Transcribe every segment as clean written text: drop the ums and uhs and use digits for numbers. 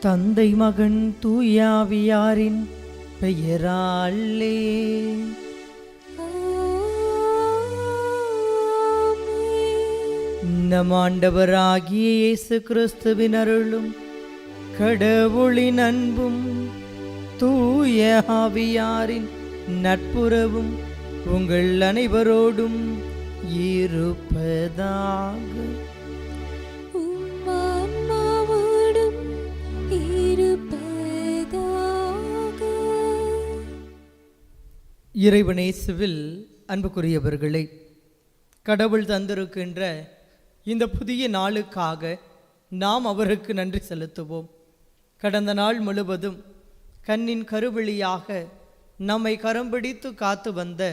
தந்தை மகன் தூயாவியாரின் பெயராலே. நம் ஆண்டவராகிய இயேசு கிறிஸ்துவின் அருளும் கடவுளின் அன்பும் தூய ஆவியாரின் நட்புறவும் உங்கள் அனைவரோடும் இருப்பதாக. இறைவனேசுவில் அன்புக்குரியவர்களே, கடவுள் தந்திருக்கின்ற இந்த புதிய நாளுக்காக நாம் அவருக்கு நன்றி செலுத்துவோம். கடந்த நாள் முழுவதும் கண்ணின் கருவழியாக நம்மை கரம் பிடித்து காத்து வந்த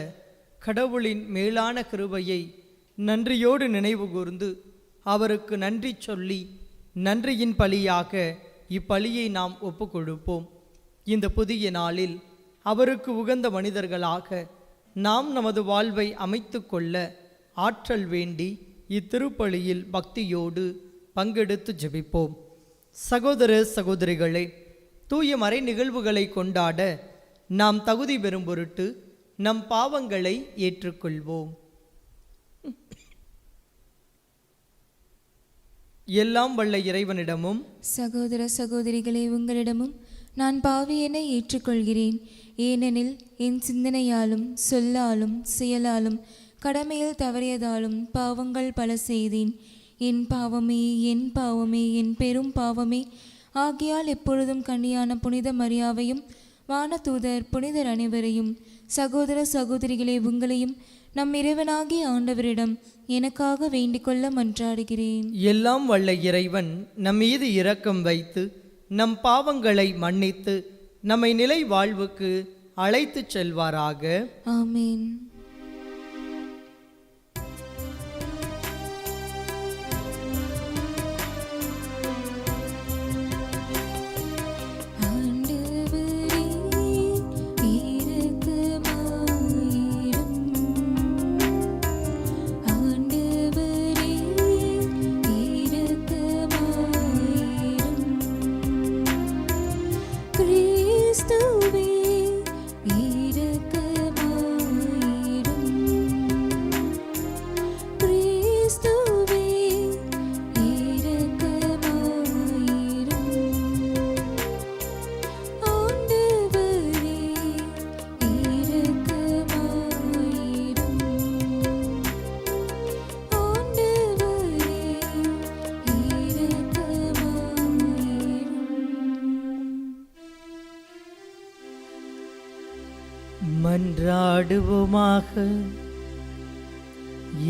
கடவுளின் மேலான கிருபையை நன்றியோடு நினைவு கூர்ந்து அவருக்கு நன்றி சொல்லி நன்றியின் பலியாக இப்பலியை நாம் ஒப்புக்கொடுப்போம். இந்த புதிய நாளில் அவருக்கு உகந்த மனிதர்களாக நாம் நமது வாழ்வை அமைத்து கொள்ள ஆற்றல் வேண்டி இத்திருப்பலியில் பக்தியோடு பங்கெடுத்து ஜெபிப்போம். சகோதர சகோதரிகளே, தூய மறை நிகழ்வுகளை கொண்டாட நாம் தகுதி பெறும் பொருட்டு நம் பாவங்களை ஏற்றுக்கொள்வோம். எல்லாம் வல்ல இறைவனிடமும் சகோதர சகோதரிகளே, உங்களிடமும் நான் பாவியனை ஏற்றுக்கொள்கிறேன். ஏனெனில் என் சிந்தனையாலும் சொல்லாலும் செயலாலும் கடமையில் தவறியதாலும் பாவங்கள் பல செய்தேன். என் பாவமே என் பாவமே என் பெரும் பாவமே. ஆகையால் எப்பொழுதும் கன்னியான புனித மரியாவையும் வானதூதர் புனிதர் அனைவரையும் சகோதர சகோதரிகளே, உங்களையும் நம் இறைவனாகிய ஆண்டவரிடம் எனக்காக வேண்டிக் கொள்ள மன்றாடுகிறேன். எல்லாம் வல்ல இறைவன் நம் மீது இரக்கம் வைத்து நம் பாவங்களை மன்னித்து நம்மை நிலை வாழ்வுக்கு அழைத்துச் செல்வாராக. ஆமேன். மன்றாடுவோமாக.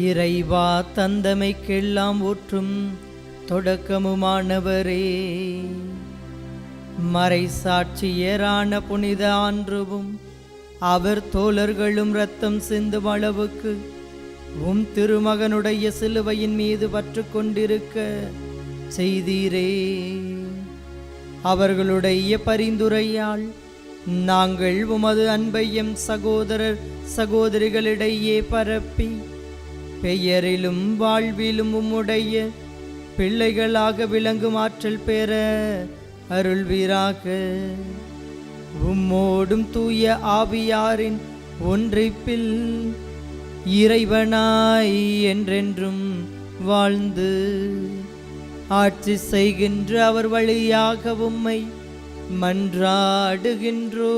இறைவா, தந்தமைக்கெல்லாம் ஊற்றும் தொடக்கமுமானவரே, மறை சாட்சியரான புனித ஆன்றுவும் அவர் தோழர்களும் இரத்தம் சிந்தும் அளவுக்கு உம் திருமகனுடைய சிலுவையின் மீது பற்று கொண்டிருக்க செய்தீரே. அவர்களுடைய பரிந்துரையால் நாங்கள் உமது அன்பையும் சகோதரர் சகோதரிகளிடையே பரப்பி பெயரிலும் வாழ்விலும் உம்முடைய பிள்ளைகளாக விளங்கும் ஆற்றல் பெற அருள்வீராக. உம்மோடும் தூய ஆவியாரின் ஒன்றிப்பில் இறைவனாய் என்றென்றும் வாழ்ந்து ஆட்சி செய்கின்ற அவர் வழியாக உம்மை மன்றாடுகின்றோ.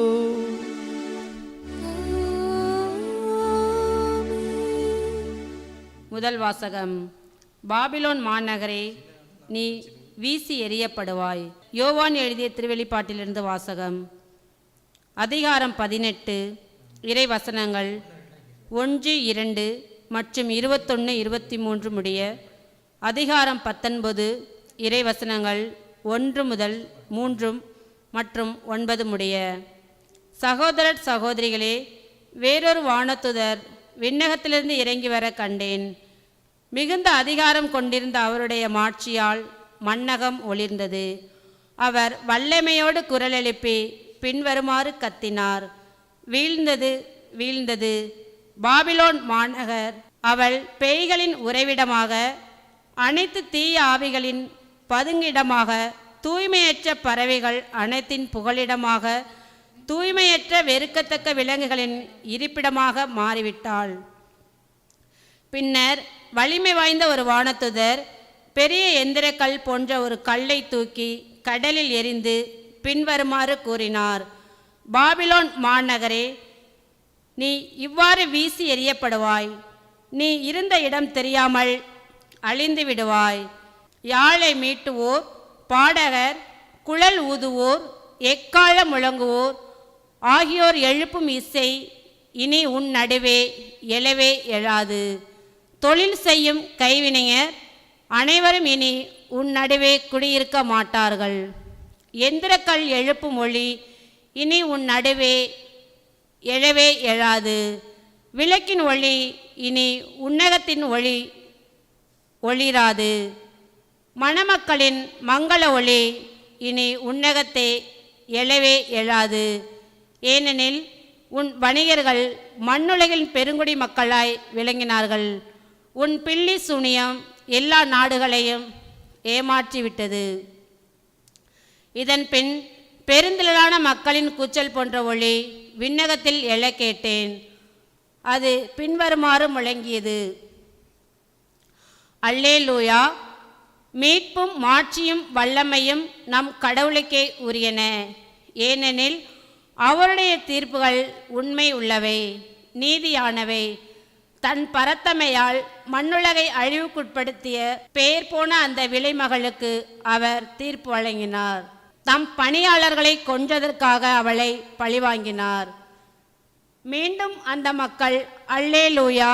முதல் வாசகம். பாபிலோன் மாநகரே, நீ வீசி எறியப்படுவாய். யோவான் எழுதிய திருவெளிப்பாட்டிலிருந்து வாசகம். அதிகாரம் 18, இறை வசனங்கள் 1, 2 மற்றும் 21, 23 முடிய. அதிகாரம் 19, இறை வசனங்கள் 1 முதல் 3 மற்றும் 9 முடிய. சகோதரர் சகோதரிகளே, வேறொரு வானதுதர் விண்ணகத்திலிருந்து இறங்கி வர கண்டேன். மிகுந்த அதிகாரம் கொண்டிருந்த அவருடைய மாட்சியால் மண்ணகம் ஒளிர்ந்தது. அவர் வல்லமையோடு குரல் எழுப்பி பின்வருமாறு கத்தினார்: வீழ்ந்தது, வீழ்ந்தது பாபிலோன் மாநகர்! அவள் பேய்களின் உறைவிடமாக, அனைத்து தீய ஆவிகளின் பதுங்கிடமாக, தூய்மையற்ற பறவைகள் அனைத்தின் புகலிடமாக, தூய்மையற்ற வெறுக்கத்தக்க விலங்குகளின் இருப்பிடமாக மாறிவிட்டாள். பின்னர் வலிமை வாய்ந்த ஒரு வானதுதர் பெரிய எந்திரக்கல் போன்ற ஒரு கல்லை தூக்கி கடலில் எறிந்து பின்வருமாறு கூறினார்: பாபிலோன் மாநகரே, நீ இவ்வாறு வீசி எறியப்படுவாய். நீ இருந்த இடம் தெரியாமல் அழிந்து விடுவாய். யாழை மீட்டுவோர், பாடகர், குழல் ஊதுவோர், எக்காலம் முழங்குவோர் ஆகியோர் எழுப்பும் இசை இனி உன் நடுவே எழவே எழாது. தொழில் செய்யும் கைவினைஞர் அனைவரும் இனி உன் நடுவே குடியிருக்க மாட்டார்கள். எந்திரக்கல் எழுப்பும் ஒளி இனி உன் நடுவே எழவே எழாது. விளக்கின் ஒளி இனி உன்னகத்தின் ஒளிராது. மணமக்களின் மங்கள ஒளி இனி உன்னகத்தை எழவே எழாது. ஏனெனில் உன் வணிகர்கள் மண்ணுலகின் பெருங்குடி மக்களாய் விளங்கினார்கள். உன் பில்லி சூனியம் எல்லா நாடுகளையும் ஏமாற்றிவிட்டது. இதன் பின் பெருந்திரளான மக்களின் கூச்சல் போன்ற ஒளி விண்ணகத்தில் எழ கேட்டேன். அது பின்வருமாறு முழங்கியது: அல்லேலூயா! மீட்பும் மாட்சியும் வல்லமையும் நம் கடவுளுக்கே உரியன. ஏனெனில் அவருடைய தீர்ப்புகள் உண்மை உள்ளவை, நீதியானவை. தன் பரத்தமையால் மண்ணுலகை அழிவுக்குட்படுத்திய பெயர் போன அந்த விலைமகளுக்கு அவர் தீர்ப்பு வழங்கினார். தம் பணியாளர்களை கொன்றதற்காக அவளை பழிவாங்கினார். மீண்டும் அந்த மக்கள் அல்லேலூயா,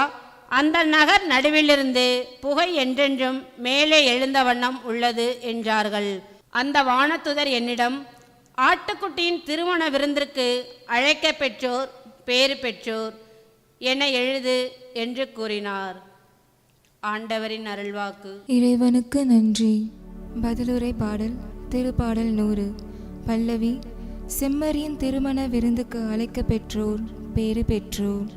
அந்த நகர் நடுவிலிருந்து புகை என்றென்றும் மேலே எழுந்த வண்ணம் உள்ளது என்றார்கள். அந்த வானதுதர் என்னிடம், ஆட்டுக்குட்டியின் திருமண விருந்திற்கு அழைக்க பெற்றோர் பேறு பெற்றோர் என எழுது என்று கூறினார். ஆண்டவரின் அருள்வாக்கு. இறைவனுக்கு நன்றி. பதிலுரை பாடல் திருப்பாடல் 100. பல்லவி: செம்மறியின் திருமண விருந்துக்கு அழைக்க பெற்றோர் பேறு பெற்றோர்.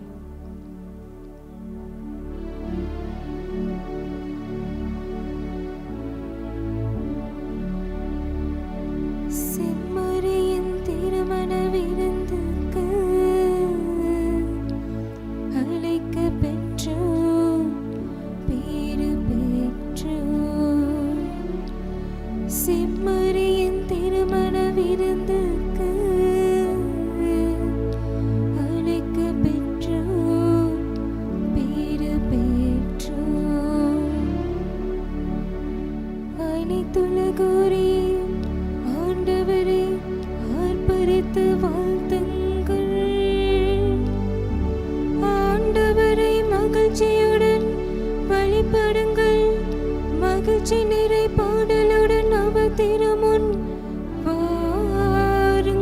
செம்மறியின் திருமண விருந்துக்கு அழைக்க பெற்றோர் பேறு பெற்றோர். செம்மறியின் திருமண விருந்துக்கு அழைக்க பெற்றோர் பேறு பெற்றோர். அனைத்துலகோரே ஆண்டவரை ஆர்ப்பரித்து வாழ்த்துங்கள். ஆண்டவரை மகிழ்ச்சியுடன் வழிபடுங்கள். மகிழ்ச்சி நிறை பாடலுடன் அவர் திருமுன் வாருங்கள்.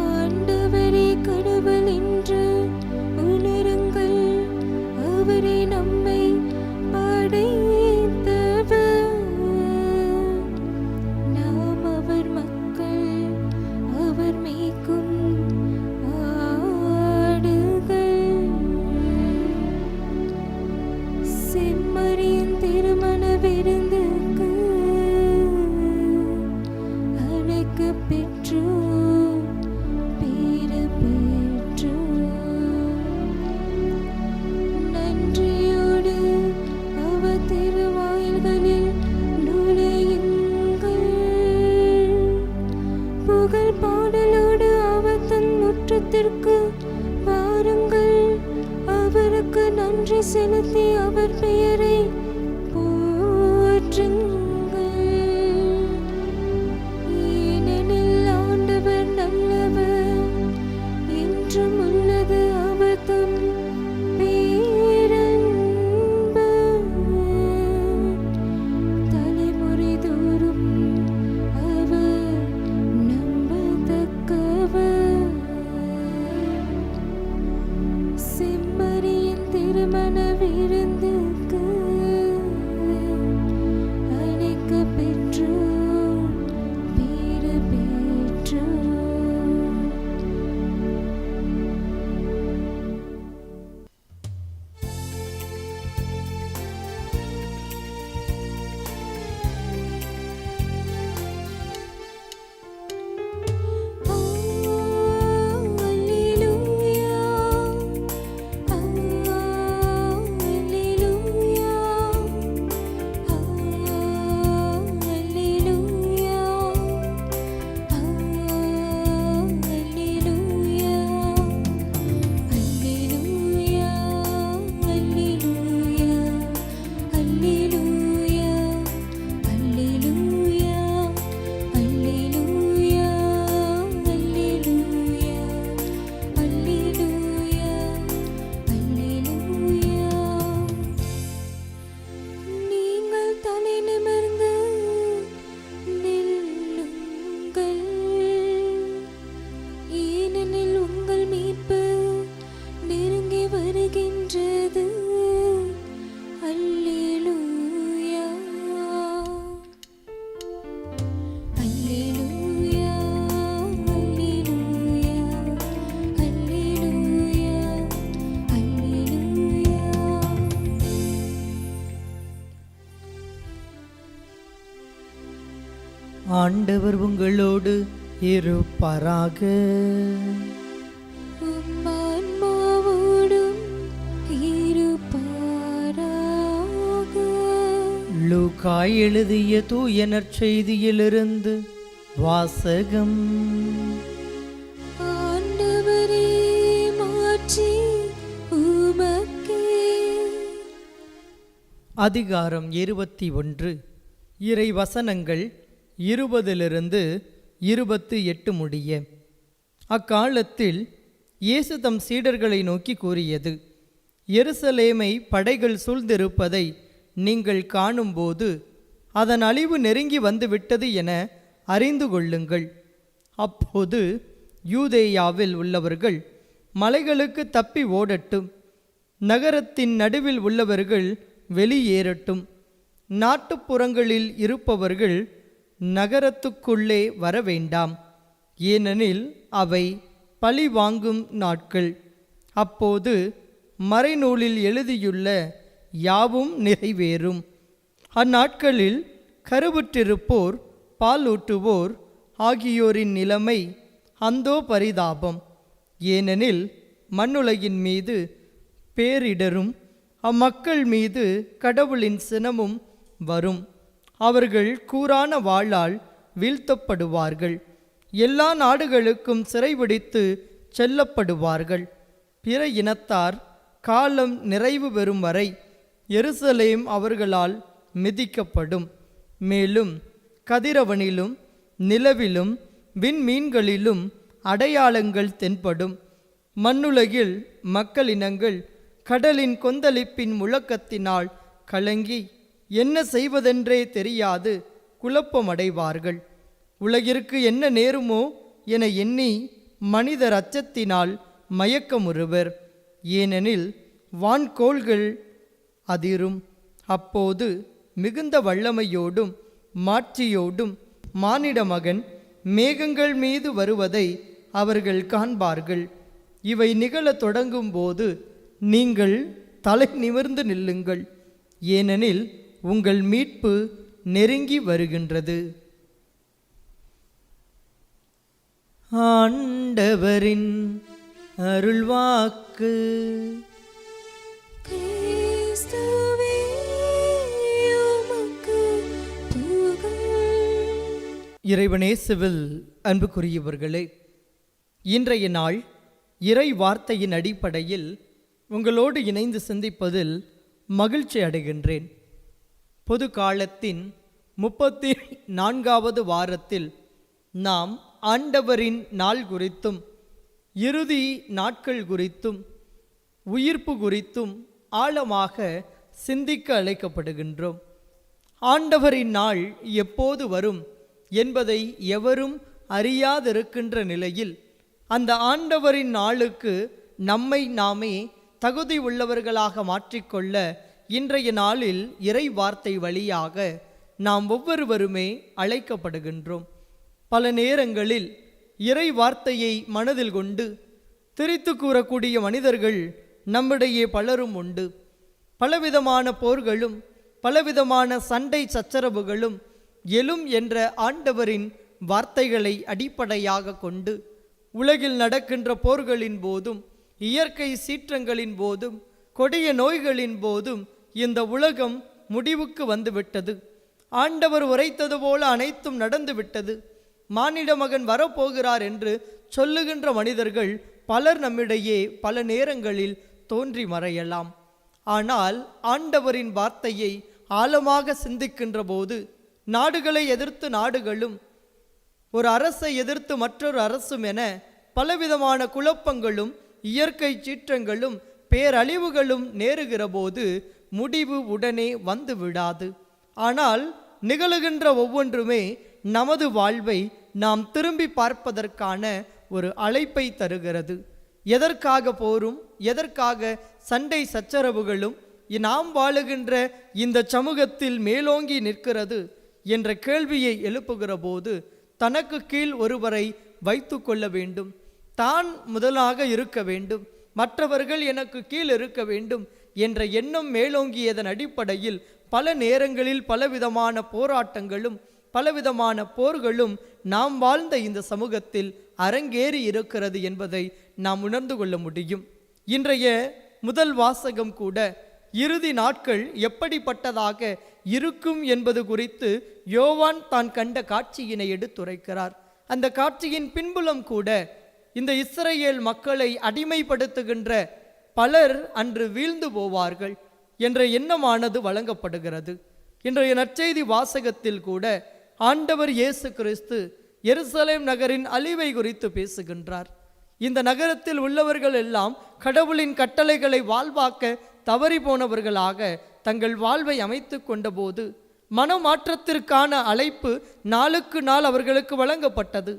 ஆண்டவரே கடவுள் என்று உணருங்கள். அவரே நம்மை படைத்தவர். நாம் அவர் மக்கள், அவர் மேய்க்கும் ஆடுகள். செம்மறியின் திருமண விருந்துக்கு அழைக்க பெற்றோர் பேறு பெற்றோர். நன்றியோடு அவர் திருவாயில்களில் நுழையுங்கள். புகழ் பாடலோடு அவர் தன் முற்றத்திற்கு வாருங்கள். அவருக்கு நன்றி செலுத்தி அவர் பெயரை போற்றுங்கள். ஏனெனில் ஆண்டவர் நல்லவர், என்றும் உள்ளது அவர் தம் பேரன்பு. தலைமுறை தோறும் அவர் நம்பத்தக்கவர். செம்மறியின் திருமண விருந்துக்கு ஆண்டவர் உங்களோடு இருப்பாராக. உம் ஆன்மாவோடும் இருப்பாராக. லூக்கா எழுதிய தூய நற்செய்தியிலிருந்து வாசகம். ஆண்டவரே, மாட்சி உமக்கே. அதிகாரம் 21. இறை வசனங்கள் 20-28 முடிய. அக்காலத்தில் இயேசு தம் சீடர்களை நோக்கி கூறியது: எருசலேமை படைகள் சூழ்ந்திருப்பதை நீங்கள் காணும்போது அதன் அழிவு நெருங்கி வந்துவிட்டது என அறிந்து கொள்ளுங்கள். அப்போது யூதேயாவில் உள்ளவர்கள் மலைகளுக்கு தப்பி ஓடட்டும், நகரத்தின் நடுவில் உள்ளவர்கள் வெளியேறட்டும், நாட்டுப்புறங்களில் இருப்பவர்கள் நகரத்துக்குள்ளே வர வேண்டாம், ஏனெனில் அவை பழி வாங்கும் நாட்கள். அப்போது மறைநூலில் எழுதியுள்ள யாவும் நிறைவேறும். அந்நாட்களில் கருவுற்றிருப்போர், பாலூட்டுவோர் ஆகியோரின் நிலைமை அந்தோ பரிதாபம். ஏனெனில் மண்ணுலகின் மீது பேரிடரும் அம்மக்கள் மீது கடவுளின் சினமும் வரும். அவர்கள் கூரான வாளால் வீழ்த்தப்படுவார்கள். எல்லா நாடுகளுக்கும் சிறைபிடித்து செல்லப்படுவார்கள். பிற இனத்தார் காலம் நிறைவு பெறும் வரை எருசலேம் அவர்களால் மிதிக்கப்படும். மேலும் கதிரவனிலும் நிலவிலும் விண்மீன்களிலும் அடையாளங்கள் தென்படும். மண்ணுலகில் மக்களினங்கள் கடலின் கொந்தளிப்பின் முழக்கத்தினால் கலங்கி என்ன செய்வதென்றே தெரியாது குழப்பமடைவார்கள். உலகிற்கு என்ன நேருமோ என எண்ணி மனிதர் அச்சத்தினால் மயக்கமுறுவர். ஏனெனில் வான்கோள்கள் அதிரும். அப்போது மிகுந்த வல்லமையோடும் மாட்சியோடும் மானிட மகன் மேகங்கள் மீது வருவதை அவர்கள் காண்பார்கள். இவை நிகழத் தொடங்கும் போது நீங்கள் தலை நிமிர்ந்து நில்லுங்கள், ஏனெனில் உங்கள் மீட்பு நெருங்கி வருகின்றது. ஆண்டவரின் அருள்வாக்கு. கிறிஸ்துவே, உமக்கு புகழ். இறைவனேசுவில் அன்புக்குரியவர்களே, இன்றைய நாள் இறை வார்த்தையின் அடிப்படையில் உங்களோடு இணைந்து சிந்திப்பதில் மகிழ்ச்சி அடைகின்றேன். பொது காலத்தின் 34வது வாரத்தில் நாம் ஆண்டவரின் நாள் குறித்தும் இறுதி நாட்கள் குறித்தும் உயிர்ப்பு குறித்தும் ஆழமாக சிந்திக்க அழைக்கப்படுகின்றோம். ஆண்டவரின் நாள் எப்போது வரும் என்பதை எவரும் அறியாதிருக்கின்ற நிலையில் அந்த ஆண்டவரின் நாளுக்கு நம்மை நாமே தகுதி உள்ளவர்களாக மாற்றிக்கொள்ள இன்றைய நாளில் இறை வார்த்தை வழியாக நாம் ஒவ்வொருவருமே அழைக்கப்படுகின்றோம். பல நேரங்களில் இறை வார்த்தையை மனதில் கொண்டு திரித்து கூறக்கூடிய மனிதர்கள் நம்மிடையே பலரும் உண்டு. பலவிதமான போர்களும் பலவிதமான சண்டை சச்சரவுகளும் எழும் என்ற ஆண்டவரின் வார்த்தைகளை அடிப்படையாக கொண்டு உலகில் நடக்கின்ற போர்களின் போதும் இயற்கை சீற்றங்களின் போதும் கொடிய நோய்களின் போதும் இந்த உலகம் முடிவுக்கு வந்துவிட்டது. ஆண்டவர் உரைத்தது போல அனைத்தும் நடந்துவிட்டது, மானிட மகன் வரப்போகிறார் என்று சொல்லுகின்ற மனிதர்கள் பலர் நம்மிடையே பல நேரங்களில் தோன்றி மறையலாம். ஆனால் ஆண்டவரின் வார்த்தையை ஆழமாக சிந்திக்கின்ற போது நாடுகளை எதிர்த்து நாடுகளும் ஒரு அரசை எதிர்த்து மற்றொரு அரசும் என பலவிதமான குழப்பங்களும் இயற்கை சீற்றங்களும் பேரழிவுகளும் நேருகிற போது முடிவு உடனே வந்து விடாது. ஆனால் நிகழுகின்ற ஒவ்வொன்றுமே நமது வாழ்வை நாம் திரும்பி பார்ப்பதற்கான ஒரு அழைப்பை தருகிறது. எதற்காக போரும் எதற்காக சண்டை சச்சரவுகளும் நாம் வாழுகின்ற இந்த சமூகத்தில் மேலோங்கி நிற்கிறது என்ற கேள்வியை எழுப்புகிற போது தனக்கு கீழ் ஒருவரை வைத்து கொள்ள வேண்டும், தான் முதலாக இருக்க வேண்டும், மற்றவர்கள் எனக்கு கீழ் இருக்க வேண்டும் என்ற எண்ணம் மேலோங்கியதன் அடிப்படையில் பல நேரங்களில் பலவிதமான போராட்டங்களும் பலவிதமான போர்களும் நாம் வாழ்ந்த இந்த சமூகத்தில் அரங்கேறி இருக்கிறது என்பதை நாம் உணர்ந்து கொள்ள முடியும். இன்றைய முதல் வாசகம் கூட இறுதி நாட்கள் எப்படிப்பட்டதாக இருக்கும் என்பது குறித்து யோவான் தான் கண்ட காட்சியினை எடுத்துரைக்கிறார். அந்த காட்சியின் பின்புலம் கூட இந்த இஸ்ரவேல் மக்களை அடிமைப்படுத்துகின்ற பலர் அன்று வீழ்ந்து போவார்கள் என்ற எண்ணமானது வழங்கப்படுகிறது. இன்றைய நற்செய்தி வாசகத்தில் கூட ஆண்டவர் இயேசு கிறிஸ்து எருசலேம் நகரின் அழிவை குறித்து பேசுகின்றார். இந்த நகரத்தில் உள்ளவர்கள் எல்லாம் கடவுளின் கட்டளைகளை வாழ்வாக்க தவறி போனவர்களாக தங்கள் வாழ்வை அமைத்து கொண்ட போது மனமாற்றத்திற்கான அழைப்பு நாளுக்கு நாள் அவர்களுக்கு வழங்கப்பட்டது.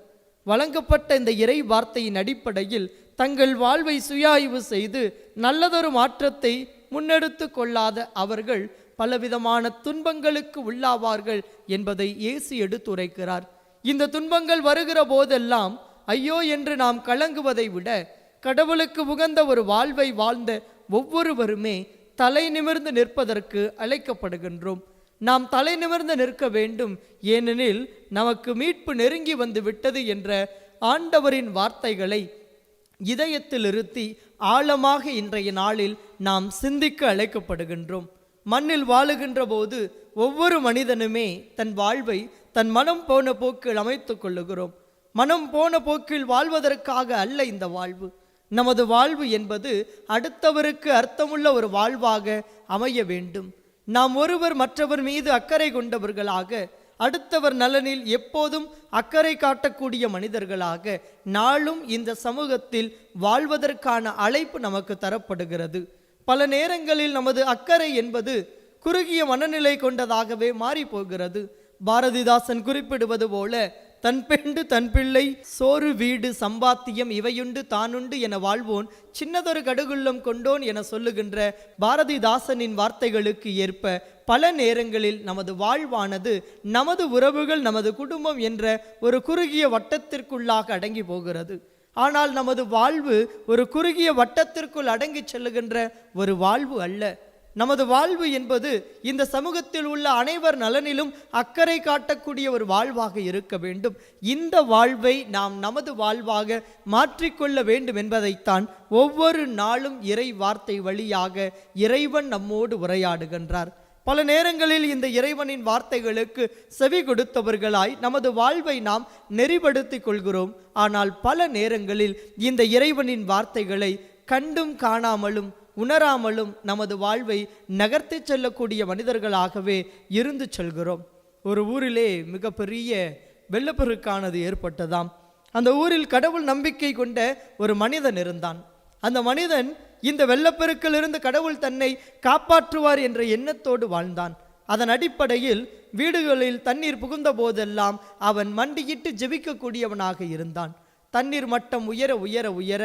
வழங்கப்பட்ட இந்த இறை வார்த்தையின் அடிப்படையில் தங்கள் வாழ்வை சுயாய்வு செய்து நல்லதொரு மாற்றத்தை முன்னெடுத்து கொள்ளாத அவர்கள் பலவிதமான துன்பங்களுக்கு உள்ளாவார்கள் என்பதை இயேசு எடுத்துரைக்கிறார். இந்த துன்பங்கள் வருகிற போதெல்லாம் ஐயோ என்று நாம் கலங்குவதை விட கடவுளுக்கு உகந்த ஒரு வாழ்வை வாழ்ந்த ஒவ்வொருவருமே தலை நிமிர்ந்து நிற்பதற்கு அழைக்கப்படுகின்றோம். நாம் தலை நிமிர்ந்து நிற்க வேண்டும், ஏனெனில் நமக்கு மீட்பு நெருங்கி வந்து விட்டது என்ற ஆண்டவரின் வார்த்தைகளை இதயத்தில் இருத்தி ஆழமாக இன்றைய நாளில் நாம் சிந்திக்க அழைக்கப்படுகின்றோம். மண்ணில் வாழுகின்ற போது ஒவ்வொரு மனிதனுமே தன் வாழ்வை தன் மனம் போன போக்கில் அமைத்து கொள்ளுகிறோம். மனம் போன போக்கில் வாழ்வதற்காக அல்ல இந்த வாழ்வு. நமது வாழ்வு என்பது அடுத்தவருக்கு அர்த்தமுள்ள ஒரு வாழ்வாக அமைய வேண்டும். நாம் ஒருவர் மற்றவர் மீது அக்கறை கொண்டவர்களாக, அடுத்தவர் நலனில் எப்போதும் அக்கறை காட்டக்கூடிய மனிதர்களாக நாளும் இந்த சமூகத்தில் வாழ்வதற்கான அழைப்பு நமக்கு தரப்படுகிறது. பல நேரங்களில் நமது அக்கறை என்பது குறுகிய மனநிலை கொண்டதாகவே மாறி போகிறது. பாரதிதாசன் குறிப்பிடுவது போல தன் பெண்டு தன் பிள்ளை சோறு வீடு சம்பாத்தியம் இவையுண்டு தானுண்டு என வாழ்வோன் சின்னதொரு கடுகுள்ளம் கொண்டோன் என சொல்லுகின்ற பாரதிதாசனின் வார்த்தைகளுக்கு ஏற்ப பல நேரங்களில் நமது வாழ்வானது நமது உறவுகள் நமது குடும்பம் என்ற ஒரு குறுகிய வட்டத்திற்குள்ளாக அடங்கி போகிறது. ஆனால் நமது வாழ்வு ஒரு குறுகிய வட்டத்திற்குள் அடங்கி செல்லுகின்ற ஒரு வாழ்வு அல்ல. நமது வாழ்வு என்பது இந்த சமூகத்தில் உள்ள அனைவர் நலனிலும் அக்கறை காட்டக்கூடிய ஒரு வாழ்வாக இருக்க வேண்டும். இந்த வாழ்வை நாம் நமது வாழ்வாக மாற்றிக்கொள்ள வேண்டும் என்பதைத்தான் ஒவ்வொரு நாளும் இறை வார்த்தை வழியாக இறைவன் நம்மோடு உரையாடுகின்றார். பல நேரங்களில் இந்த இறைவனின் வார்த்தைகளுக்கு செவி கொடுத்தவர்களாய் நமது வாழ்வை நாம் நெறிப்படுத்தி கொள்கிறோம். ஆனால் பல நேரங்களில் இந்த இறைவனின் வார்த்தைகளை கண்டும் காணாமலும் உணராமலும் நமது வாழ்வை நகர்த்தி செல்லக்கூடிய மனிதர்களாகவே இருந்து செல்கிறோம். ஒரு ஊரிலே மிகப்பெரிய வெள்ளப்பெருக்கானது ஏற்பட்டதாம். அந்த ஊரில் கடவுள் நம்பிக்கை கொண்ட ஒரு மனிதன் இருந்தான். அந்த மனிதன் இந்த வெள்ளப்பெருக்கிலிருந்து கடவுள் தன்னை காப்பாற்றுவார் என்ற எண்ணத்தோடு வாழ்ந்தான். அதன் அடிப்படையில் வீடுகளில் தண்ணீர் புகுந்த போதெல்லாம் அவன் மண்டியிட்டு ஜெபிக்கக்கூடியவனாக இருந்தான். தண்ணீர் மட்டம் உயர உயர உயர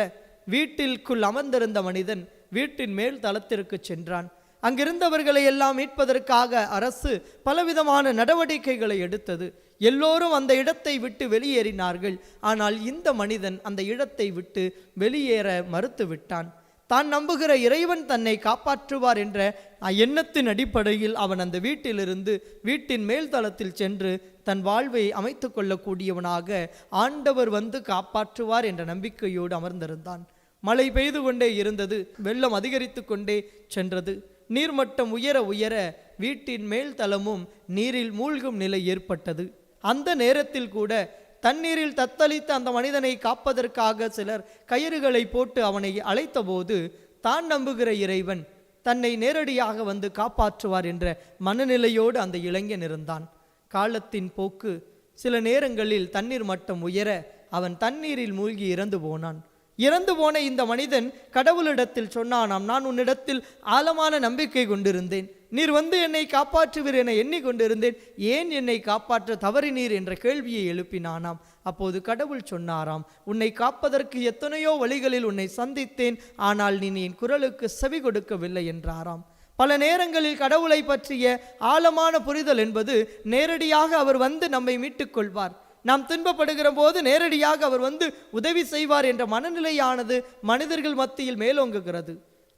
வீட்டிற்குள் அமர்ந்திருந்த மனிதன் வீட்டின் மேல் தளத்திற்கு சென்றான். அங்கிருந்தவர்களை எல்லாம் மீட்பதற்காக அரசு பலவிதமான நடவடிக்கைகளை எடுத்தது. எல்லோரும் அந்த இடத்தை விட்டு வெளியேறினார்கள். ஆனால் இந்த மனிதன் அந்த இடத்தை விட்டு வெளியேற மறுத்து விட்டான். தான் நம்புகிற இறைவன் தன்னை காப்பாற்றுவார் என்ற எண்ணத்தின் அடிப்படையில் அவன் அந்த வீட்டிலிருந்து வீட்டின் மேல் தளத்தில் சென்று தன் வாழ்வை அமைத்து கொள்ளக்கூடியவனாக ஆண்டவர் வந்து காப்பாற்றுவார் என்ற நம்பிக்கையோடு அமர்ந்திருந்தான். மழை பெய்து கொண்டே இருந்தது. வெள்ளம் அதிகரித்து கொண்டே சென்றது. நீர்மட்டம் உயர உயர வீட்டின் மேல் தளமும் நீரில் மூழ்கும் நிலை ஏற்பட்டது. அந்த நேரத்தில் கூட தண்ணீரில் தத்தளித்த அந்த மனிதனை காப்பதற்காக சிலர் கயிறுகளை போட்டு அவனை அழைத்த போது தான் நம்புகிற இறைவன் தன்னை நேரடியாக வந்து காப்பாற்றுவார் என்ற மனநிலையோடு அந்த இளைஞன் இருந்தான். காலத்தின் போக்கு சில நேரங்களில் தண்ணீர் மட்டம் உயர அவன் தண்ணீரில் மூழ்கி இறந்து போனான். இறந்து போன இந்த மனிதன் கடவுளிடத்தில் சொன்னானாம், நான் உன்னிடத்தில் ஆழமான நம்பிக்கை கொண்டிருந்தேன், நீர் வந்து என்னை காப்பாற்றுவீர் என எண்ணிக்கொண்டிருந்தேன், ஏன் என்னை காப்பாற்ற தவறினீர் என்ற கேள்வியை எழுப்பினானாம். அப்போது கடவுள் சொன்னாராம், உன்னை காப்பதற்கு எத்தனையோ வழிகளில் உன்னை சந்தித்தேன், ஆனால் நீ என் குரலுக்கு செவி கொடுக்கவில்லை என்றாராம். பல நேரங்களில் கடவுளை பற்றிய ஆழமான புரிதல் என்பது நேரடியாக அவர் வந்து நம்மை மீட்டுக் கொள்வார், நாம் துன்பப்படுகிற போது நேரடியாக அவர் வந்து உதவி செய்வார் என்ற மனநிலையானது மனிதர்கள் மத்தியில் மேலோங்குகிறது.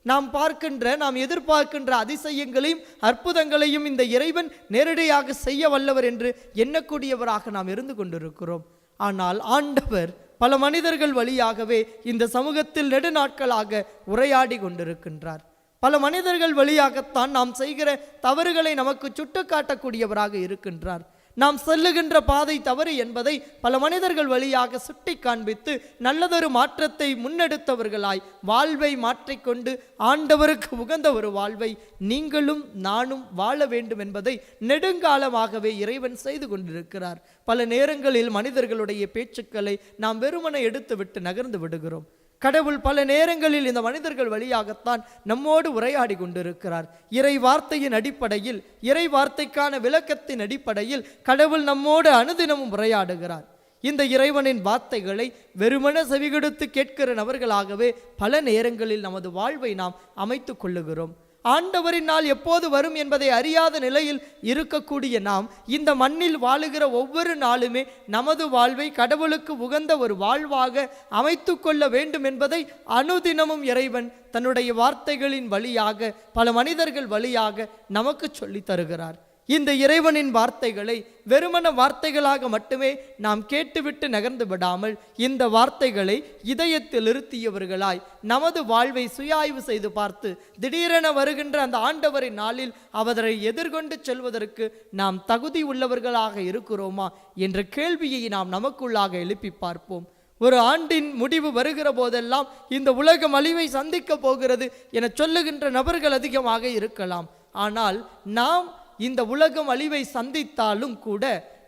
நாம் எதிர்பார்க்கின்ற அதிசயங்களையும் அற்புதங்களையும் இந்த இறைவன் நேரடியாக செய்ய வல்லவர் என்று எண்ணக்கூடியவராக நாம் இருந்து கொண்டிருக்கிறோம். ஆனால் ஆண்டவர் பல மனிதர்கள் வழியாகவே இந்த சமூகத்தில் நெடுநாட்களாக உரையாடி கொண்டிருக்கின்றார். பல மனிதர்கள் வழியாகத்தான் நாம் செய்கிற தவறுகளை நமக்கு சுட்டிக்காட்டக்கூடியவராக இருக்கின்றார். நாம் செல்லுகின்ற பாதை தவறு என்பதை பல மனிதர்கள் வழியாக சுட்டி காண்பித்து நல்லதொரு மாற்றத்தை முன்னெடுத்தவர்களாய் வாழ்வை மாற்றிக்கொண்டு ஆண்டவருக்கு உகந்த ஒரு வாழ்வை நீங்களும் நானும் வாழ வேண்டும் என்பதை நெடுங்காலமாகவே இறைவன் செய்து கொண்டிருக்கிறார். பல நேரங்களில் மனிதர்களுடைய பேச்சுக்களை நாம் வெறுமனே எடுத்துவிட்டு நகர்ந்து விடுகிறோம். கடவுள் பல நேரங்களில் இந்த மனிதர்கள் வழியாகத்தான் நம்மோடு உரையாடி கொண்டிருக்கிறார். இறை வார்த்தையின் அடிப்படையில், இறை வார்த்தைக்கான விளக்கத்தின் அடிப்படையில் கடவுள் நம்மோடு அனுதினமும் உரையாடுகிறார். இந்த இறைவனின் வார்த்தைகளை வெறுமன செவிகொடுத்து கேட்கிற நபர்களாகவே பல நேரங்களில் நமது வாழ்வை நாம் அமைத்து கொள்ளுகிறோம். ஆண்டவரின் நாள் எப்போது வரும் என்பதை அறியாத நிலையில் இருக்கக்கூடிய நாம் இந்த மண்ணில் வாழுகிற ஒவ்வொரு நாளுமே நமது வாழ்வை கடவுளுக்கு உகந்த ஒரு வாழ்வாக அமைத்து கொள்ள வேண்டும் என்பதை அனுதினமும் இறைவன் தன்னுடைய வார்த்தைகளின் வழியாக பல மனிதர்கள் வழியாக நமக்கு சொல்லி தருகிறார். இந்த இறைவனின் வார்த்தைகளை வெறுமன வார்த்தைகளாக மட்டுமே நாம் கேட்டுவிட்டு நகர்ந்து விடாமல் இந்த வார்த்தைகளை இதயத்தில் இருத்தியவர்களாய் நமது வாழ்வை சுயாய்வு செய்து பார்த்து திடீரென வருகின்ற அந்த ஆண்டவரின் நாளில் அவரை எதிர்கொண்டு செல்வதற்கு நாம் தகுதி உள்ளவர்களாக இருக்கிறோமா என்ற கேள்வியை நாம் நமக்குள்ளாக எழுப்பி பார்ப்போம். ஒரு ஆண்டின் முடிவு வருகிற போதெல்லாம் இந்த உலகம் அழிவை சந்திக்க போகிறது என சொல்லுகின்ற நபர்கள் அதிகமாக இருக்கலாம். ஆனால் நாம் இந்த உலகம் அழிவை சந்தித்தாலும் கூட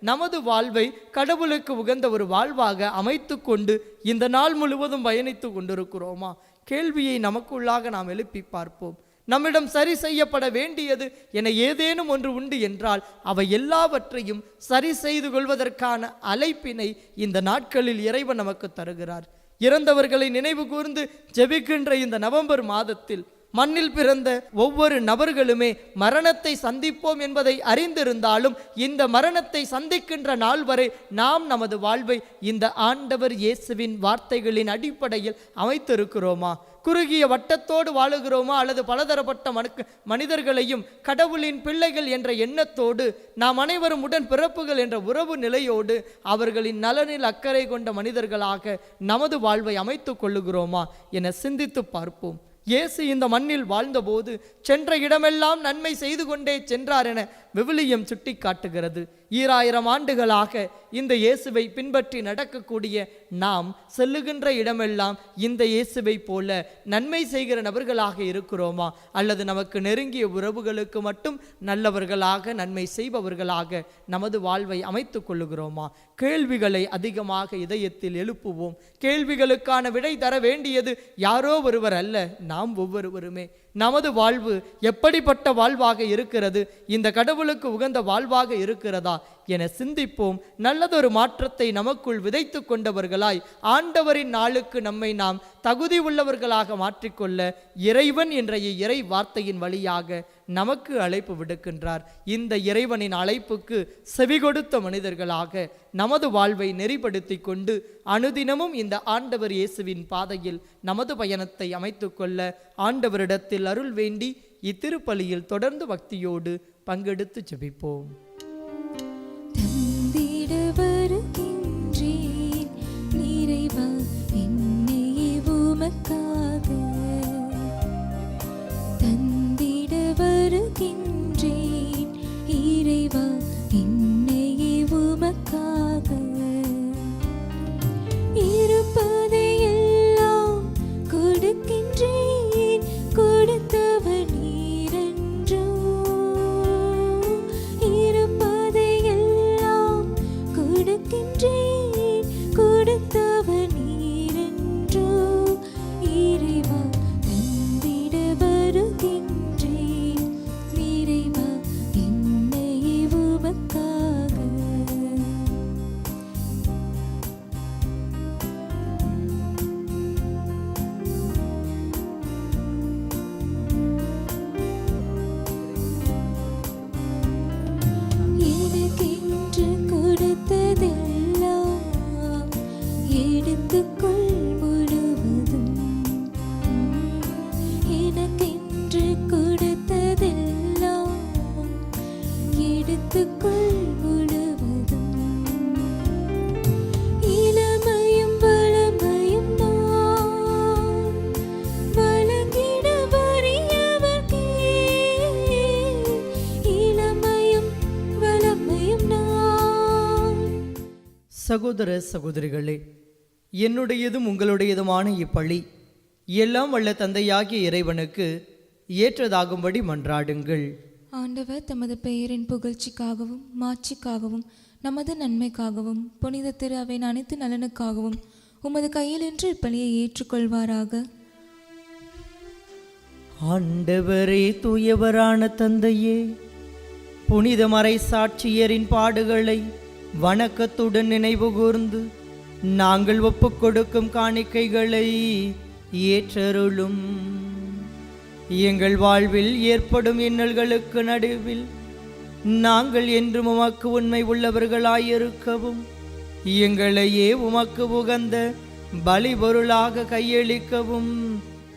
நமது வாழ்வை கடவுளுக்கு உகந்த ஒரு வாழ்வாக அமைத்து கொண்டு இந்த நாள் முழுவதும் பயணித்து கொண்டிருக்கிறோமா? கேள்வியை நமக்குள்ளாக நாம் எழுப்பி பார்ப்போம். நம்மிடம் சரி செய்யப்பட வேண்டியது என ஏதேனும் ஒன்று உண்டு என்றால் அவை எல்லாவற்றையும் சரி செய்து கொள்வதற்கான அழைப்பினை இந்த நாட்களில் இறைவன் நமக்கு தருகிறார். இறந்தவர்களை நினைவு கூர்ந்து ஜெபிக்கின்ற இந்த நவம்பர் மாதத்தில் மண்ணில் பிறந்த ஒவ்வொரு நபர்களுமே மரணத்தை சந்திப்போம் என்பதை அறிந்திருந்தாலும் இந்த மரணத்தை சந்திக்கின்ற நாள் வரை நாம் நமது வாழ்வை இந்த ஆண்டவர் இயேசுவின் வார்த்தைகளின் அடிப்படையில் அமைத்திருக்கிறோமா? குறுகிய வட்டத்தோடு வாழுகிறோமா? அல்லது பலதரப்பட்ட மனிதர்களையும் கடவுளின் பிள்ளைகள் என்ற எண்ணத்தோடு நாம் அனைவரும் உடன் பிறப்புகள் என்ற உறவு நிலையோடு அவர்களின் நலனில் அக்கறை கொண்ட மனிதர்களாக நமது வாழ்வை அமைத்து கொள்ளுகிறோமா என சிந்தித்து பார்ப்போம். இயேசு இந்த மண்ணில் வாழ்ந்தபோது சென்ற இடமெல்லாம் நன்மை செய்து கொண்டே சென்றார் என விவிலியம் சுட்டி காட்டுகிறது. 2000 ஆண்டுகளாக இந்த இயேசுவை பின்பற்றி நடக்கக்கூடிய நாம் செல்லுகின்ற இடமெல்லாம் இந்த இயேசுவை போல நன்மை செய்கிற நபர்களாக இருக்கிறோமா? அல்லது நமக்கு நெருங்கிய உறவுகளுக்கு மட்டும் நல்லவர்களாக நன்மை செய்பவர்களாக நமது வாழ்வை அமைத்து கொள்ளுகிறோமா? கேள்விகளை அதிகமாக இதயத்தில் எழுப்புவோம். கேள்விகளுக்கான விடை தர வேண்டியது யாரோ ஒருவர் அல்ல, நாம் ஒவ்வொருவருமே. நமது வாழ்வு எப்படிப்பட்ட வாழ்வாக இருக்கிறது? இந்த கடவுளுக்கு உகந்த வாழ்வாக இருக்கிறதா என சிந்திப்போம். நல்லதொரு மாற்றத்தை நமக்குள் விதைத்து கொண்டவர்களாய் ஆண்டவரின் நாளுக்கு நம்மை நாம் தகுதி உள்ளவர்களாக மாற்றிக்கொள்ள இறைவன் என்ற இறை வார்த்தையின் வழியாக நமக்கு அழைப்பு விடுக்கின்றார். இந்த இறைவனின் அழைப்புக்கு செவி கொடுத்த மனிதர்களாக நமது வாழ்வை நெறிப்படுத்தி கொண்டு அனுதினமும் இந்த ஆண்டவர் இயேசுவின் பாதையில் நமது பயணத்தை அமைத்து கொள்ள ஆண்டவரிடத்தில் அருள் வேண்டி இத்திருப்பலியில் தொடர்ந்து பக்தியோடு பங்கெடுத்து ஜெபிப்போம். கொடுத்தவர் நீரென்றோ சகோதர சகோதரிகளே, என்னுடையதும் உங்களுடையதுமான இப்பழி எல்லாம் வல்ல தந்தையாகிய இறைவனுக்கு ஏற்றதாகும்படி மன்றாடுங்கள். ஆண்டவர் தமது பெயரின் புகழ்ச்சிக்காகவும் மாட்சிக்காகவும் நமது நன்மைக்காகவும் புனித திரு அவையின் அனைத்து நலனுக்காகவும் உமது கையில் என்று இப்பலியை ஏற்றுக்கொள்வாராக. ஆண்டவரே, தூயவரான தந்தையே, புனித மறை சாட்சியரின் பாடுகளை வணக்கத்துடன் நினைவு கூர்ந்து நாங்கள் ஒப்புக் கொடுக்கும் காணிக்கைகளை ஏற்றருளும். எங்கள் வாழ்வில் ஏற்படும் இன்னல்களுக்கு நடுவில் நாங்கள் என்றும் உமக்கு உண்மை உள்ளவர்களாயிருக்கவும், எங்களையே உமக்கு உகந்த பலி பொருளாக கையளிக்கவும்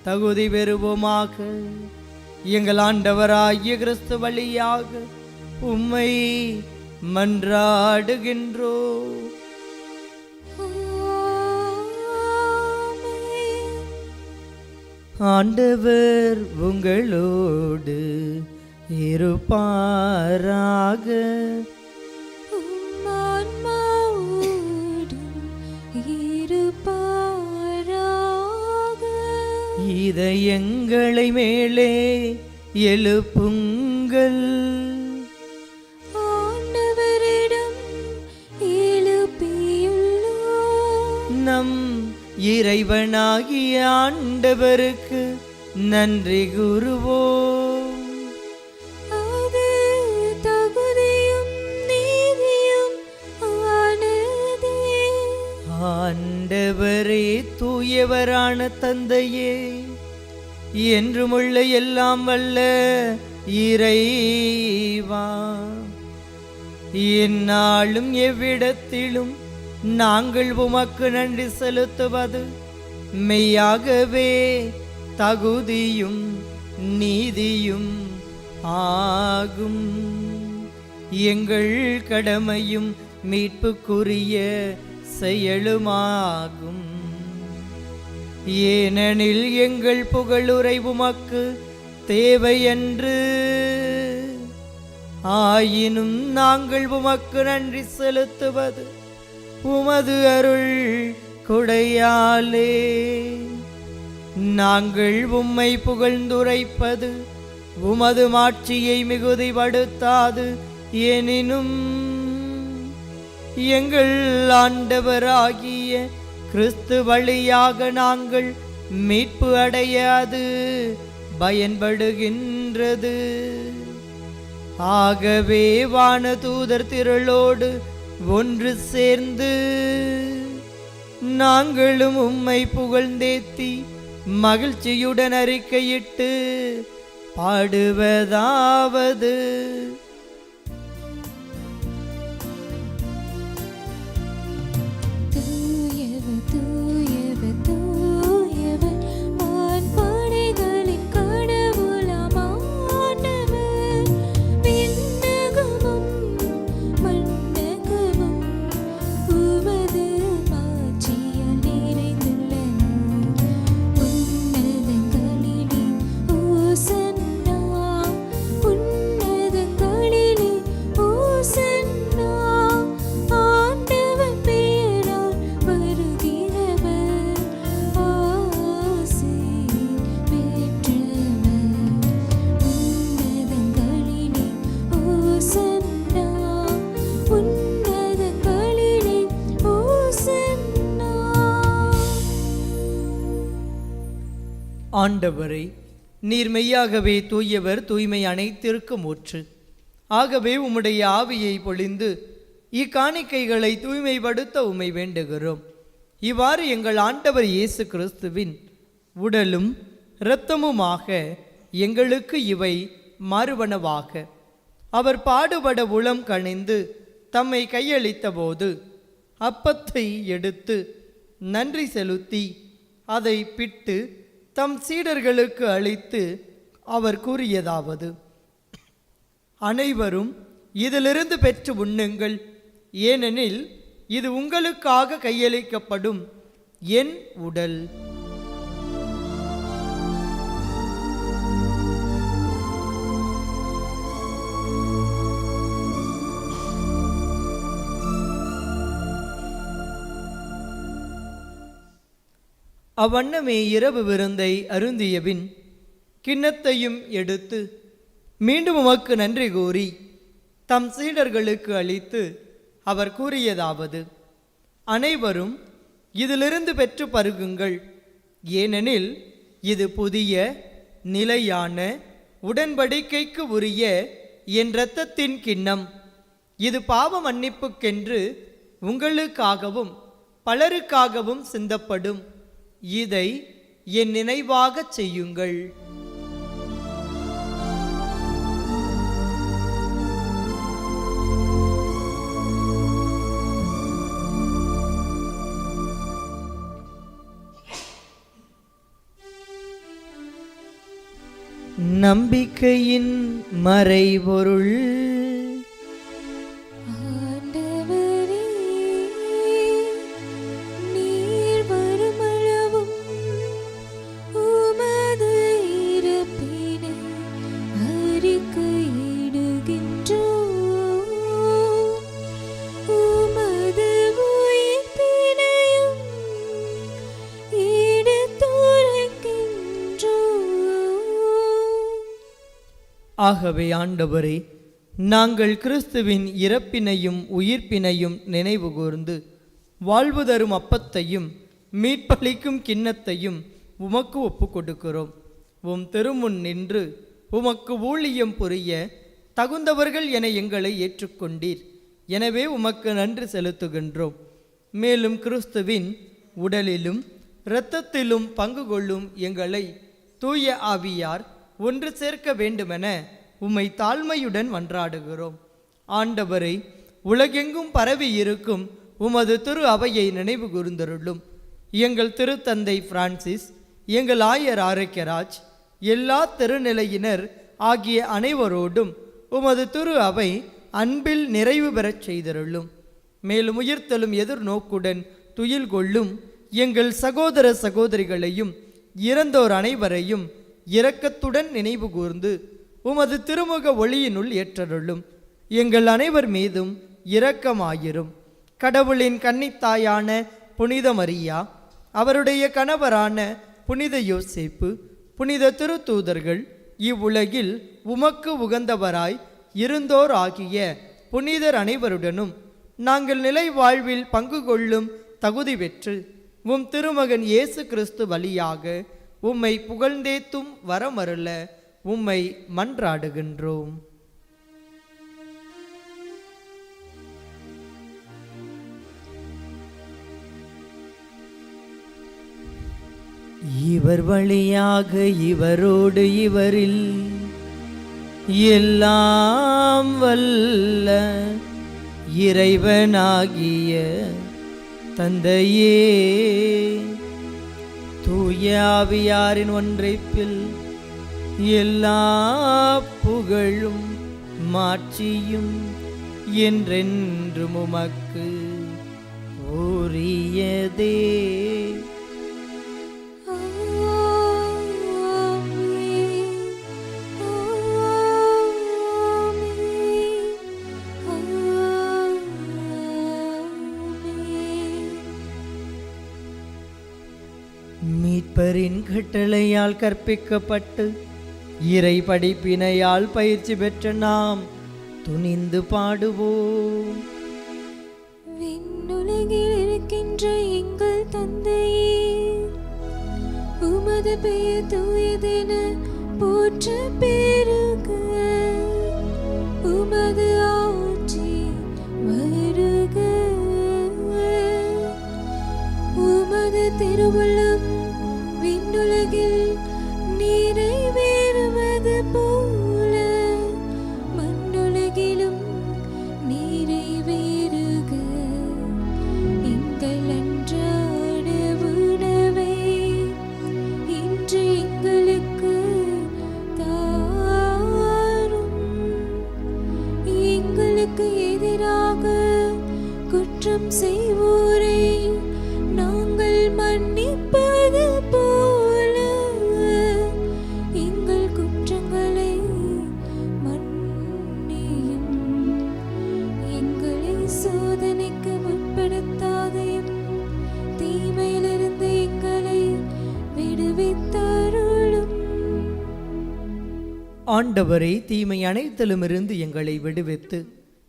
தகுதி பெறுவோமாக. எங்கள் ஆண்டவராகிய கிறிஸ்து வழியாக உம்மை மன்றாடுகின்றோ. ஆண்டவர் உங்களோடு இருப்பாராக. இதயங்களை மேலே எழுப்புங்கள், ஆண்டவரிடம் எழுப்பியுள்ளோம். நம் இறைவனாகிய ஆண்டவருக்கு நன்றி கூறுவோம். அது தகுதியும் நீதியும் ஆனதே. ஆண்டவரே, தூயவரான தந்தையே, என்றுமுள்ள எல்லாம் வல்ல இறைவா, எந்நாளும் எவ்விடத்திலும் நாங்கள் உமக்கு நன்றி செலுத்துவது மெய்யாகவே தகுதியும் நீதியும் ஆகும். எங்கள் கடமையும் மீட்புக்குரிய செயலுமாகும். ஏனெனில் எங்கள் புகழுரை உமக்கு தேவையன்று, ஆயினும் நாங்கள் உமக்கு நன்றி செலுத்துவது உமது அருள் கொடையாலே. நாங்கள் உம்மை புகழ்ந்துரைப்பது உமது மாட்சியை மிகுதிப்படுத்தாது, எனினும் எங்கள் ஆண்டவராகிய கிறிஸ்து வழியாக நாங்கள் மீட்பு அடையாது பயன்படுகின்றது. ஆகவே வானதூதர் திரளோடு ஒன்று சேர்ந்து நாங்களும் உம்மை புகழ்ந்தேத்தி மகிழ்ச்சியுடன் அறிக்கையிட்டு பாடுவதாவது: ஆண்டவரே, நீர் மெய்யாகவே தூயவர், தூய்மை அனைத்திற்கும் ஊற்று. ஆகவே உம்முடைய ஆவியை பொழிந்து இக்காணிக்கைகளை தூய்மைப்படுத்த உம்மை வேண்டுகிறோம். இவ்வாறு எங்கள் ஆண்டவர் இயேசு கிறிஸ்துவின் உடலும் இரத்தமுமாக எங்களுக்கு இவை மாறுவனவாக. அவர் பாடுபட உளம் கனிந்து தம்மை கையளித்த போது அப்பத்தை எடுத்து நன்றி செலுத்தி அதை பிட்டு தம் சீடர்களுக்கு அளித்து அவர் கூறியதாவது: அனைவரும் இதிலிருந்து பெற்று உண்ணுங்கள், ஏனெனில் இது உங்களுக்காக கையளிக்கப்படும் என் உடல். அவ்வண்ணமே இரவு விருந்தை அருந்தியபின் கிண்ணத்தையும் எடுத்து மீண்டும் உமக்கு நன்றி கூறி தம் சீடர்களுக்கு அளித்து அவர் கூறியதாவது: அனைவரும் இதிலிருந்து பெற்று பருகுங்கள், ஏனெனில் இது புதிய நிலையான உடன்படிக்கைக்கு உரிய என் இரத்தத்தின் கிண்ணம். இது பாவ மன்னிப்புக்கென்று உங்களுக்காகவும் பலருக்காகவும் சிந்தப்படும். இதை என் நினைவாகச் செய்யுங்கள். நம்பிக்கையின் மறைபொருள். ஆண்டவரே, நீர் வருமளவும் உமது இறப்பினை அறிக்கையிடுகின்றோம். உமது உயிர்ப்பினையும் ஆகவே ஆண்டவரே, நாங்கள் கிறிஸ்துவின் இறப்பினையும் உயிர்ப்பினையும் நினைவு கூர்ந்து வாழ்வு தரும் அப்பத்தையும் மீட்பளிக்கும் கிண்ணத்தையும் உமக்கு ஒப்பு கொடுக்கிறோம். உம் திருமுன் நின்று உமக்கு ஊழியம் புரிய தகுந்தவர்கள் என எங்களை ஏற்றுக்கொண்டீர். எனவே உமக்கு நன்றி செலுத்துகின்றோம். மேலும் கிறிஸ்துவின் உடலிலும் இரத்தத்திலும் பங்கு கொள்ளும் எங்களை தூய ஆவியார் ஒன்று சேர்க்க வேண்டுமென உம்மை தாழ்மையுடன் மன்றாடுகிறோம். ஆண்டவரை, உலகெங்கும் பரவி இருக்கும் உமது திரு அவையை நினைவு கூர்ந்தருளும். எங்கள் திருத்தந்தை பிரான்சிஸ், எங்கள் ஆயர் ஆரோக்கியராஜ், எல்லா திருநிலையினர் ஆகிய அனைவரோடும் உமது திரு அவை அன்பில் நிறைவு பெறச் செய்தருளும். மேலும் உயிர்த்தலும் எதிர்நோக்குடன் துயில் கொள்ளும் எங்கள் சகோதர சகோதரிகளையும் இறந்தோர் அனைவரையும் இரக்கத்துடன் நினைவு கூர்ந்து உமது திருமுக ஒளியினுள் ஏற்றருளும். எங்கள் அனைவர் மீதும் இரக்கமாயிரும். கடவுளின் கன்னித்தாயான புனித மரியா, அவருடைய கணவரான புனித யோசேப்பு, புனித திருத்தூதர்கள், இவ்வுலகில் உமக்கு உகந்தவராய் இருந்தோர் ஆகிய புனிதர் அனைவருடனும் நாங்கள் நிலை வாழ்வில் பங்கு கொள்ளும் தகுதி பெற்று உம் திருமகன் இயேசு கிறிஸ்து வழியாக உம்மை புகழ்ந்தேத்தும் வரமருள உம்மை மன்றாடுகின்றோம். இவர் வழியாக இவரோடு இவரில் எல்லாம் வல்ல இறைவனாகிய தந்தையே, தூய ஆவியாரின் ஒன்றைப்பில் எல்லா புகழும் மாட்சியும் என்றென்றும் உமக்கு உரியதே. மீட்பரின் கட்டளையால் கற்பிக்கப்பட்டு இறை படிப்பினையால் பயிற்சி பெற்ற நாம் துணிந்து பாடுவோம். விண்ணுலகில் இருக்கின்ற எங்கள் தந்தையே, உமது பெயர் தூயதென போற்ற பெருக. உமது ஆட்சி வருக. உமது திருவுள்ளம் விண்ணுலகில் நிறைவேறுவது போல மண்ணுலகிலும் நிறைவேறுக. எங்கள் அன்றாட உணவை இன்று எங்களுக்கு தாரும். எங்களுக்கு எதிராக குற்றம் செய்வோரை நாங்கள் மன்னிப்பது போல எங்கள் குற்றங்களை மன்னியும். எங்களை சோதனைக்கு உட்படுத்தாதையும், தீமையிலிருந்து எங்களை ஆண்டவரே, தீமை அனைத்திலுமிருந்து எங்களை விடுவித்து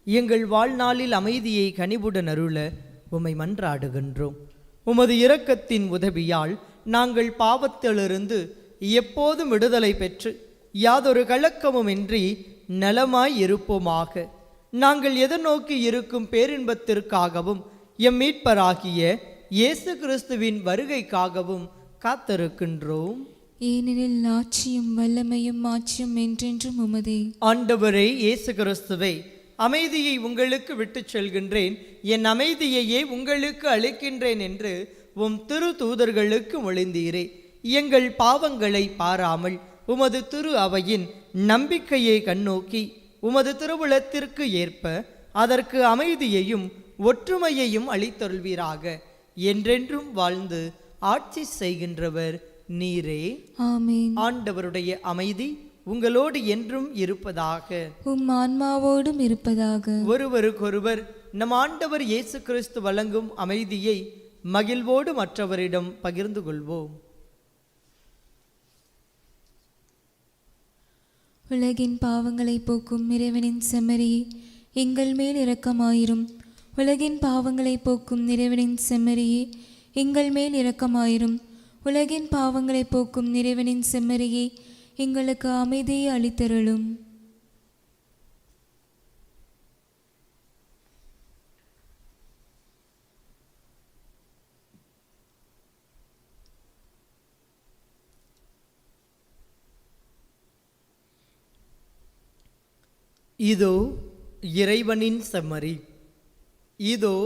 எங்கள் வாழ்நாளில் அமைதியை கனிவுடன் அருள உம்மை மன்றாடுகின்றோம். உமது இரக்கத்தின் உதவியால் நாங்கள் பாவத்திலிருந்து எப்போதும் விடுதலை பெற்று யாதொரு கலக்கமுமின்றி நலமாய் இருப்போமாக. நாங்கள் எதிர்நோக்கி இருக்கும் பேரின்பத்திற்காகவும் எம் மீட்பராகிய இயேசு கிறிஸ்துவின் வருகைக்காகவும் காத்திருக்கின்றோம். ஏனெனில் ஆட்சியும் வல்லமையும் மாட்சியும் என்றென்றும் உமதே. ஆண்டவரே இயேசு கிறிஸ்துவே, அமைதியை உங்களுக்கு விட்டுச் செல்கின்றேன், என் அமைதியையே உங்களுக்கு அளிக்கின்றேன் என்று உம் திரு தூதர்களுக்கு மொழிந்தீரே. எங்கள் பாவங்களை பாராமல் உமது திரு அவையின் நம்பிக்கையை கண்ணோக்கி உமது திருவுளத்திற்கு ஏற்ப அதற்கு அமைதியையும் ஒற்றுமையையும் அளித்தருள்வீராக. என்றென்றும் வாழ்ந்து ஆட்சி செய்கின்றவர் நீரே. ஆமென். ஆண்டவருடைய அமைதி உங்களோடு என்றும் இருப்பதாக. உம் ஆன்மாவோடும் இருப்பதாக. ஒருவருக்கொருவர் நம் ஆண்டவர் இயேசு கிறிஸ்து வழங்கும் அமைதியை மகிழ்வோடு மற்றவரிடம் பகிர்ந்து கொள்வோம். உலகின் பாவங்களை போக்கும் இறைவனின் செம்மறியே, எங்கள் மேல் இரக்கமாயிரும். உலகின் பாவங்களை போக்கும் இறைவனின் செம்மறியே, எங்கள் மேல் இரக்கமாயிரும். உலகின் பாவங்களை போக்கும் இறைவனின் செம்மறியே, எங்களுக்கு அமைதியை அளித்தருளும். இதோ இறைவனின் செம்மறி, இதோ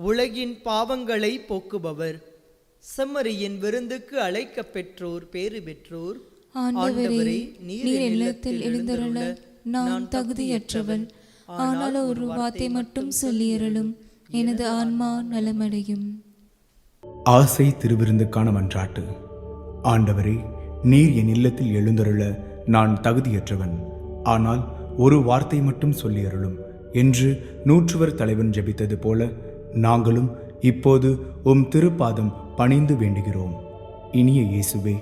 உலகின் பாவங்களை போக்குபவர். செம்மறியின் விருந்துக்கு அழைக்க பெற்றோர் பேறு பெற்றோர். ஆண்டவரே, நீர் இல்லத்தில் எழுந்தருள நான் தகுதியற்றவன். ஆனால் ஒரு வார்த்தை மட்டும் சொல்லியருளும், எனது ஆன்மா நலமடையும். ஆசை திருவிருந்துக்கான மன்றாட்டு. ஆண்டவரே, நீர் என் இல்லத்தில் எழுந்தருள நான் தகுதியற்றவன். ஆனால் ஒரு வார்த்தை மட்டும் சொல்லியருளும் என்று நூற்றுவர் தலைவன் ஜெபித்தது போல நாங்களும் இப்போது உம் திருப்பாதம் பணிந்து வேண்டுகிறோம். இனிய இயேசுவே,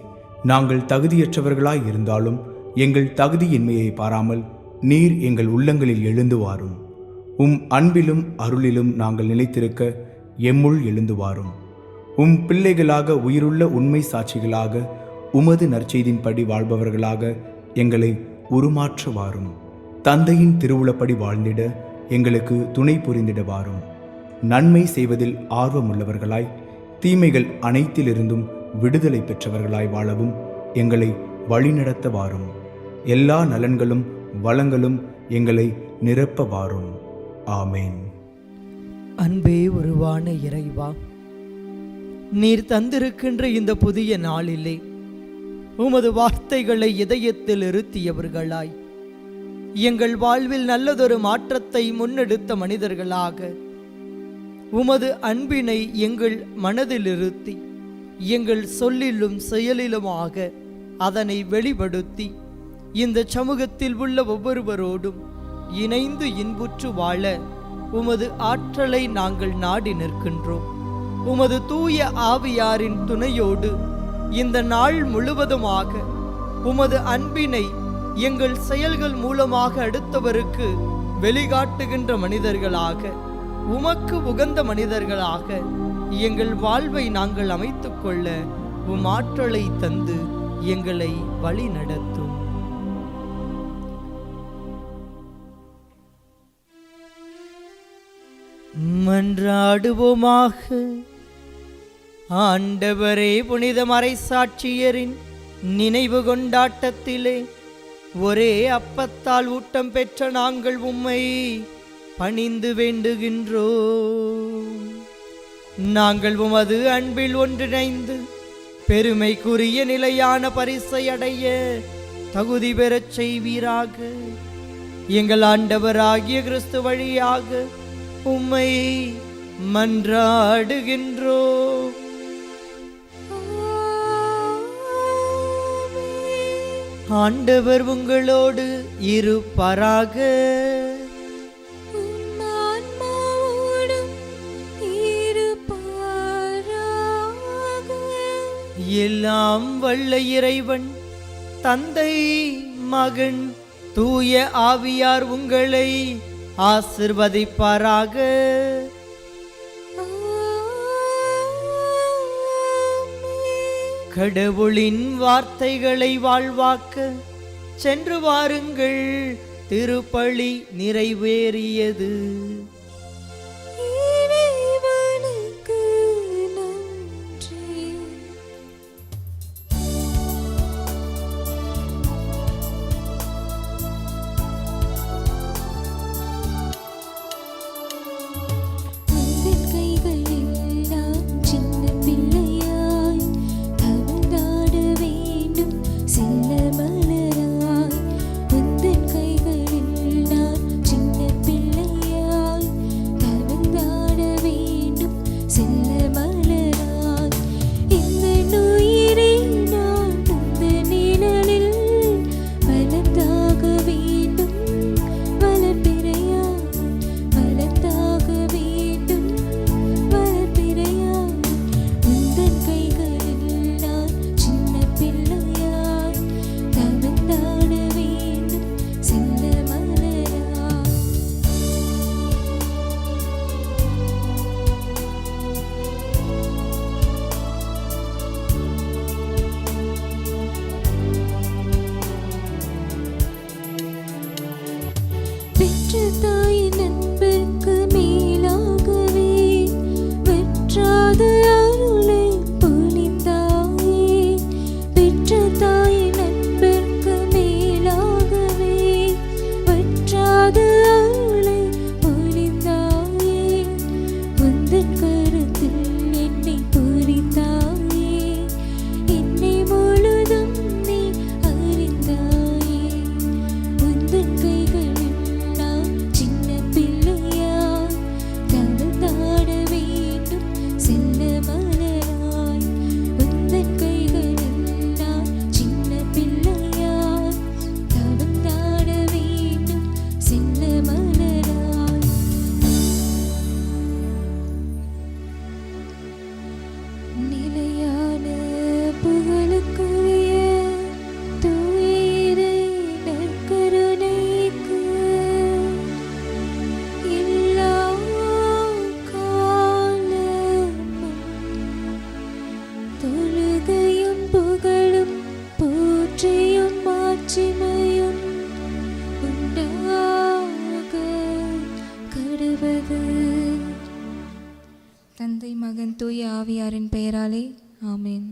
நாங்கள் தகுதியற்றவர்களாய் இருந்தாலும் எங்கள் தகுதியின்மையை பாராமல் நீர் எங்கள் உள்ளங்களில் எழுந்து வாரும். உம் அன்பிலும் அருளிலும் நாங்கள் நிலைத்திருக்க எம்முள் எழுந்து வாரும். உம் பிள்ளைகளாக உயிருள்ள உண்மை சாட்சிகளாக உமது நற்செய்தின்படி வாழ்பவர்களாக எங்களை உருமாற்ற வாரும். தந்தையின் திருவுளப்படி வாழ்ந்திட எங்களுக்கு துணை புரிந்திட வாரும். நன்மை செய்வதில் ஆர்வமுள்ளவர்களாய் தீமைகள் அனைத்திலிருந்தும் விடுதலை பெற்றவர்களாய் வாழவும் எங்களை வழிநடத்த வாரும். எல்லா நலன்களும் வளங்களும் எங்களை நிரப்ப வாரும். ஆமேன். அன்பே உருவான இறைவா, நீர் தந்திருக்கின்ற இந்த புதிய நாளிலே உமது வார்த்தைகளை இதயத்தில் இருத்தியவர்களாய் எங்கள் வாழ்வில் நல்லதொரு மாற்றத்தை முன்னெடுத்த மனிதர்களாக உமது அன்பினை எங்கள் மனதில் இருத்தி எங்கள் சொல்லிலும் செயலிலுமாக அதனை வெளிப்படுத்தி இந்த சமூகத்தில் உள்ள ஒவ்வொருவரோடும் இணைந்து இன்புற்று வாழ உமது ஆற்றலை நாங்கள் நாடி நிற்கின்றோம். உமது தூய ஆவியாரின் துணையோடு இந்த நாள் முழுவதுமாக உமது அன்பினை எங்கள் செயல்கள் மூலமாக அடுத்தவருக்கு வெளிகாட்டுகின்ற மனிதர்களாக, உமக்கு உகந்த மனிதர்களாக எங்கள் வாழ்வை நாங்கள் அமைத்துக் கொள்ள உம் ஆற்றலை தந்து எங்களை வழி நடத்தும். மன்றாடுவோமாக. ஆண்டவரே, புனித மறைசாட்சியரின் நினைவு கொண்டாட்டத்திலே ஒரே அப்பத்தால் ஊட்டம் பெற்ற நாங்கள் உம்மை பணிந்து வேண்டுகின்றோம். நாங்கள் உமது அன்பில் ஒன்றிணைந்து பெருமைக்குரிய நிலையான பரிசை அடைய தகுதி பெறச் செய்வீராக. எங்கள் ஆண்டவராகிய கிறிஸ்து வழியாக உம்மை மன்றாடுகின்றோம். ஆண்டவர் உங்களோடு இருப்பாராக. எல்லாம் வல்ல இறைவன் தந்தை மகன் தூய ஆவியார் உங்களை ஆசிர்வதிப்பாராக. கடவுளின் வார்த்தைகளை வாழ்வாக்க சென்று வாருங்கள், திருப்பலி நிறைவேறியது. இறைவனுக்கு நன்றி. உந்தன் கைகளெல்லாம் சின்ன பிள்ளையாய் தவழ்ந்தாட வேண்டும் செல்ல மலராய். உந்தன் கைகளெல்லாம் சின்ன பிள்ளையாய் தவழ்ந்தாட வேண்டும் செல்ல மலராய். இந்த நுயிரை நான் உந்த நிழலில் வளர்ந்தாக வேண்டும் வளர்பிறையாய் வளர்ந்தாக வேண்டும் வளர்பிறையாய். உந்தன் கைகளெல்லாம் சின்ன பிள்ளையாய் தவழ்ந்தாட வேண்டும் செல்ல மலராய். பெற்ற தாயின் அன்பிற்கு மேலாகவே வற்றாத அருளை பொழிந்தாயே. பெற்ற தாயின் அன்பிற்கு மேலாகவே வற்றாத அருளை பொழிந்தாயே. உந்தன் கருத்தில் என்னை பொறித்தாயே. என்னை முழுதும் நீ அறிந்தாயே. உந்தன் கைகளெல்லாம் சின்ன பிள்ளையாய் தவழ்ந்தாட வேண்டும் செல்ல மலராய். உந்தன் கைகளெல்லாம் சின்ன பிள்ளையாய் தவழ்ந்தாட வேண்டும் செல்ல மலராய். நிலையான புகழுக்குரிய தூய நற்கருணைக்கு எல்லா காலமும் தொழுகையும் புகழும் போற்றியும் மாட்சிமையும் உண்டாக கடவது. தந்தை மகன் தூய ஆவியாரின் பெயராலே ஆமென்.